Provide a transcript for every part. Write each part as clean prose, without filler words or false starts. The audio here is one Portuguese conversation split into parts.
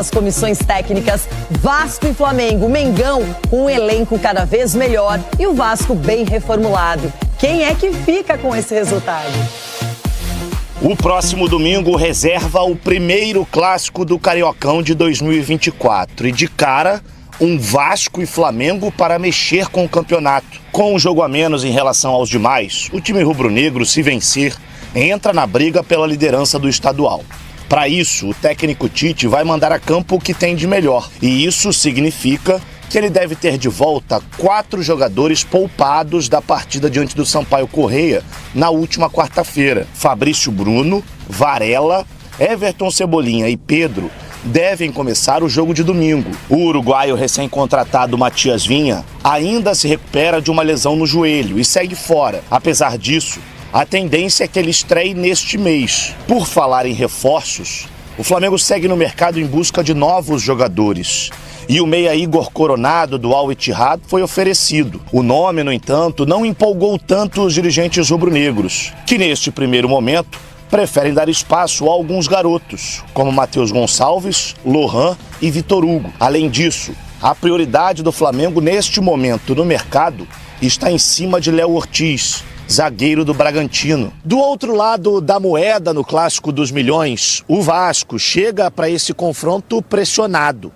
das comissões técnicas, Vasco e Flamengo, Mengão com um elenco cada vez melhor e o Vasco bem reformulado. Quem é que fica com esse resultado? O próximo domingo reserva o primeiro clássico do Cariocão de 2024 e de cara um Vasco e Flamengo para mexer com o campeonato. Com um jogo a menos em relação aos demais, o time rubro-negro, se vencer, entra na briga pela liderança do estadual. Para isso, o técnico Tite vai mandar a campo o que tem de melhor. E isso significa que ele deve ter de volta 4 jogadores poupados da partida diante do Sampaio Corrêa na última quarta-feira. Fabrício Bruno, Varela, Everton Cebolinha e Pedro devem começar o jogo de domingo. O uruguaio recém-contratado Matias Vinha ainda se recupera de uma lesão no joelho e segue fora. Apesar disso, a tendência é que ele estreie neste mês. Por falar em reforços, o Flamengo segue no mercado em busca de novos jogadores. E o meia Igor Coronado, do Al Ittihad, foi oferecido. O nome, no entanto, não empolgou tanto os dirigentes rubro-negros, que neste primeiro momento preferem dar espaço a alguns garotos, como Matheus Gonçalves, Lohan e Vitor Hugo. Além disso, a prioridade do Flamengo neste momento no mercado está em cima de Léo Ortiz, zagueiro do Bragantino. Do outro lado da moeda, no Clássico dos Milhões, o Vasco chega para esse confronto pressionado.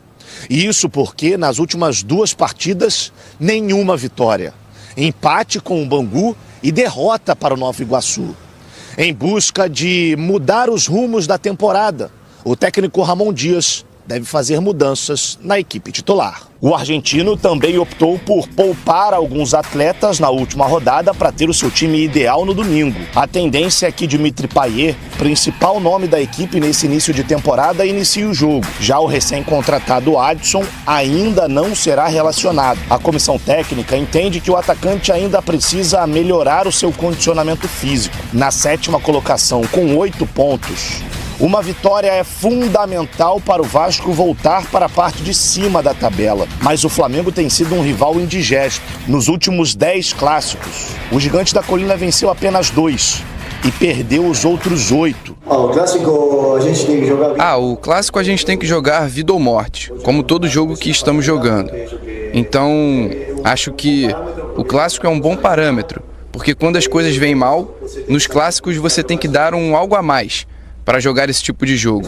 E isso porque, nas últimas 2 partidas, nenhuma vitória. Empate com o Bangu e derrota para o Nova Iguaçu. Em busca de mudar os rumos da temporada, o técnico Ramon Dias deve fazer mudanças na equipe titular. O argentino também optou por poupar alguns atletas na última rodada para ter o seu time ideal no domingo. A tendência é que Dimitri Payet, principal nome da equipe nesse início de temporada, inicie o jogo. Já o recém-contratado Adson ainda não será relacionado. A comissão técnica entende que o atacante ainda precisa melhorar o seu condicionamento físico. Na 7ª colocação, com 8 pontos, uma vitória é fundamental para o Vasco voltar para a parte de cima da tabela. Mas o Flamengo tem sido um rival indigesto. Nos últimos 10 clássicos, o Gigante da Colina venceu apenas 2 e perdeu os outros 8. O clássico a gente tem que jogar... o clássico a gente tem que jogar vida ou morte, como todo jogo que estamos jogando. Então, acho que o clássico é um bom parâmetro, porque quando as coisas vêm mal, nos clássicos você tem que dar algo a mais para jogar esse tipo de jogo.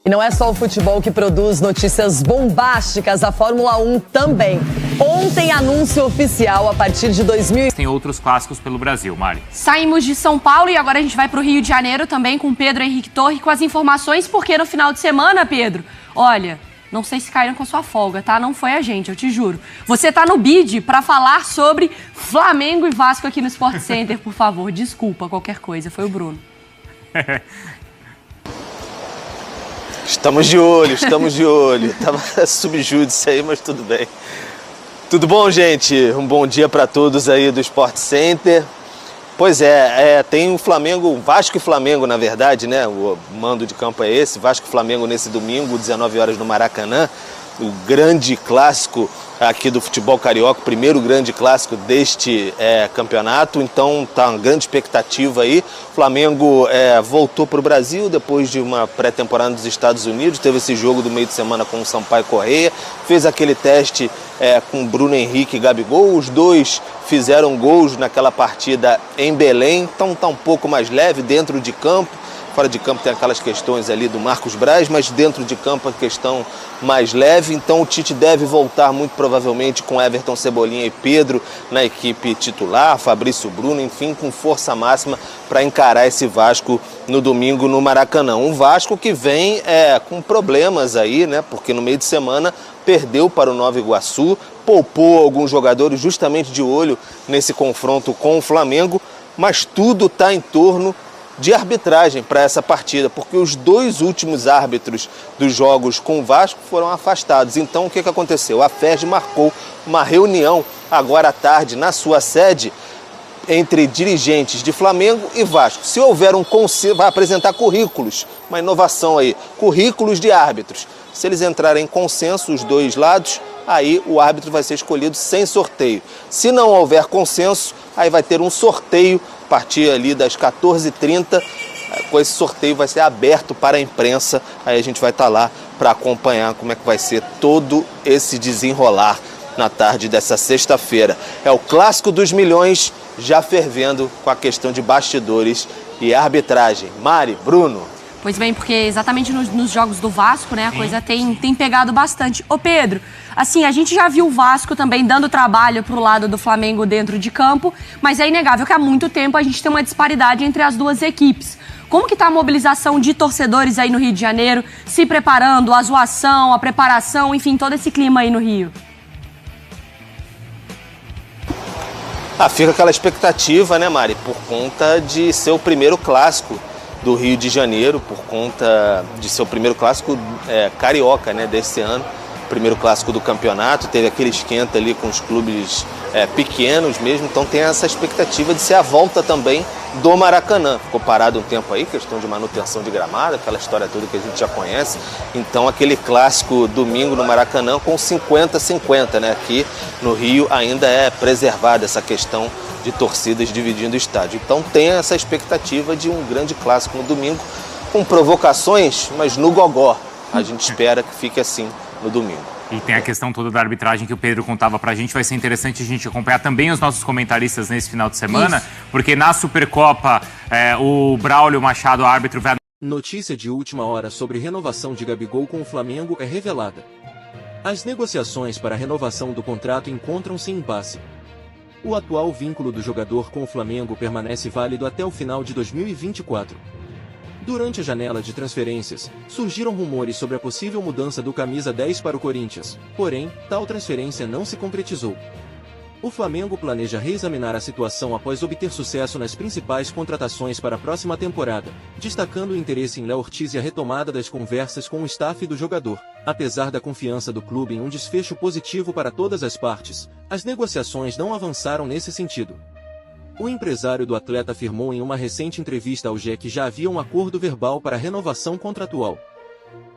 E não é só o futebol que produz notícias bombásticas, a Fórmula 1 também. Ontem, anúncio oficial, a partir de 2000... Tem outros clássicos pelo Brasil, Mari. Saímos de São Paulo e agora a gente vai para o Rio de Janeiro também com Pedro Henrique Torre com as informações, porque no final de semana, Pedro, olha, não sei se caíram com a sua folga, tá? Não foi a gente, eu te juro. Você tá no bid para falar sobre Flamengo e Vasco aqui no Sport Center, por favor. Desculpa qualquer coisa, foi o Bruno. Estamos de olho. Tava subjúdice aí, mas tudo bem. Tudo bom, gente? Um bom dia para todos aí do Sport Center. Pois tem o Flamengo, Vasco e Flamengo, na verdade, né? O mando de campo é esse, Vasco e Flamengo nesse domingo, 19 horas no Maracanã. O grande clássico aqui do futebol carioca, o primeiro grande clássico deste campeonato, então tá uma grande expectativa aí. O Flamengo voltou para o Brasil depois de uma pré-temporada nos Estados Unidos, teve esse jogo do meio de semana com o Sampaio Corrêa, fez aquele teste com Bruno Henrique e Gabigol, os dois fizeram gols naquela partida em Belém, então tá um pouco mais leve dentro de campo. Fora de campo tem aquelas questões ali do Marcos Braz, mas dentro de campo a questão mais leve. Então o Tite deve voltar muito provavelmente com Everton Cebolinha e Pedro na equipe titular, Fabrício Bruno, enfim, com força máxima para encarar esse Vasco no domingo no Maracanã. Um Vasco que vem com problemas aí, né? Porque no meio de semana perdeu para o Nova Iguaçu, poupou alguns jogadores justamente de olho nesse confronto com o Flamengo, mas tudo está em torno de arbitragem para essa partida, porque os 2 últimos árbitros dos jogos com o Vasco foram afastados. Então o que aconteceu? A FERJ marcou uma reunião agora à tarde na sua sede entre dirigentes de Flamengo e Vasco. Se houver um conselho, vai apresentar currículos, uma inovação aí, currículos de árbitros. Se eles entrarem em consenso, os 2 lados, aí o árbitro vai ser escolhido sem sorteio. Se não houver consenso, aí vai ter um sorteio a partir ali das 14h30 com esse sorteio vai ser aberto para a imprensa, aí a gente vai estar lá para acompanhar como é que vai ser todo esse desenrolar na tarde dessa sexta-feira. É o Clássico dos Milhões já fervendo com a questão de bastidores e arbitragem. Mari, Bruno. Pois bem, porque exatamente nos jogos do Vasco, né, a coisa tem pegado bastante. Ô Pedro, assim, a gente já viu o Vasco também dando trabalho pro lado do Flamengo dentro de campo, mas é inegável que há muito tempo a gente tem uma disparidade entre as duas equipes. Como que tá a mobilização de torcedores aí no Rio de Janeiro, se preparando, a zoação, a preparação, enfim, todo esse clima aí no Rio? Fica aquela expectativa, né, Mari, por conta de ser o primeiro clássico do Rio de Janeiro, por conta de ser o primeiro clássico carioca, né, desse ano, primeiro clássico do campeonato, teve aquele esquenta ali com os clubes pequenos mesmo, então tem essa expectativa de ser a volta também do Maracanã. Ficou parado um tempo aí, questão de manutenção de gramado, aquela história toda que a gente já conhece, então aquele clássico domingo no Maracanã com 50-50, né, aqui no Rio ainda é preservada essa questão de torcidas dividindo o estádio. Então tem essa expectativa de um grande clássico no domingo, com provocações, mas no gogó. A gente espera que fique assim no domingo. E tem a questão toda da arbitragem que o Pedro contava pra gente. Vai ser interessante a gente acompanhar também os nossos comentaristas nesse final de semana, porque na Supercopa o Braulio Machado, árbitro, vai... Notícia de última hora sobre renovação de Gabigol com o Flamengo é revelada. As negociações para a renovação do contrato encontram-se em impasse. O atual vínculo do jogador com o Flamengo permanece válido até o final de 2024. Durante a janela de transferências, surgiram rumores sobre a possível mudança do camisa 10 para o Corinthians, porém, tal transferência não se concretizou. O Flamengo planeja reexaminar a situação após obter sucesso nas principais contratações para a próxima temporada, destacando o interesse em Léo Ortiz e a retomada das conversas com o staff do jogador. Apesar da confiança do clube em um desfecho positivo para todas as partes, as negociações não avançaram nesse sentido. O empresário do atleta afirmou em uma recente entrevista ao GE que já havia um acordo verbal para a renovação contratual.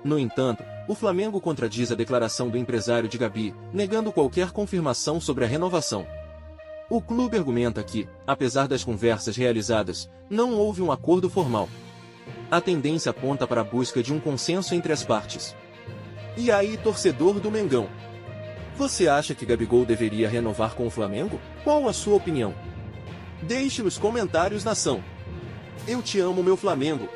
No entanto, o Flamengo contradiz a declaração do empresário de Gabi, negando qualquer confirmação sobre a renovação. O clube argumenta que, apesar das conversas realizadas, não houve um acordo formal. A tendência aponta para a busca de um consenso entre as partes. E aí, torcedor do Mengão? Você acha que Gabigol deveria renovar com o Flamengo? Qual a sua opinião? Deixe nos comentários, nação. Eu te amo, meu Flamengo.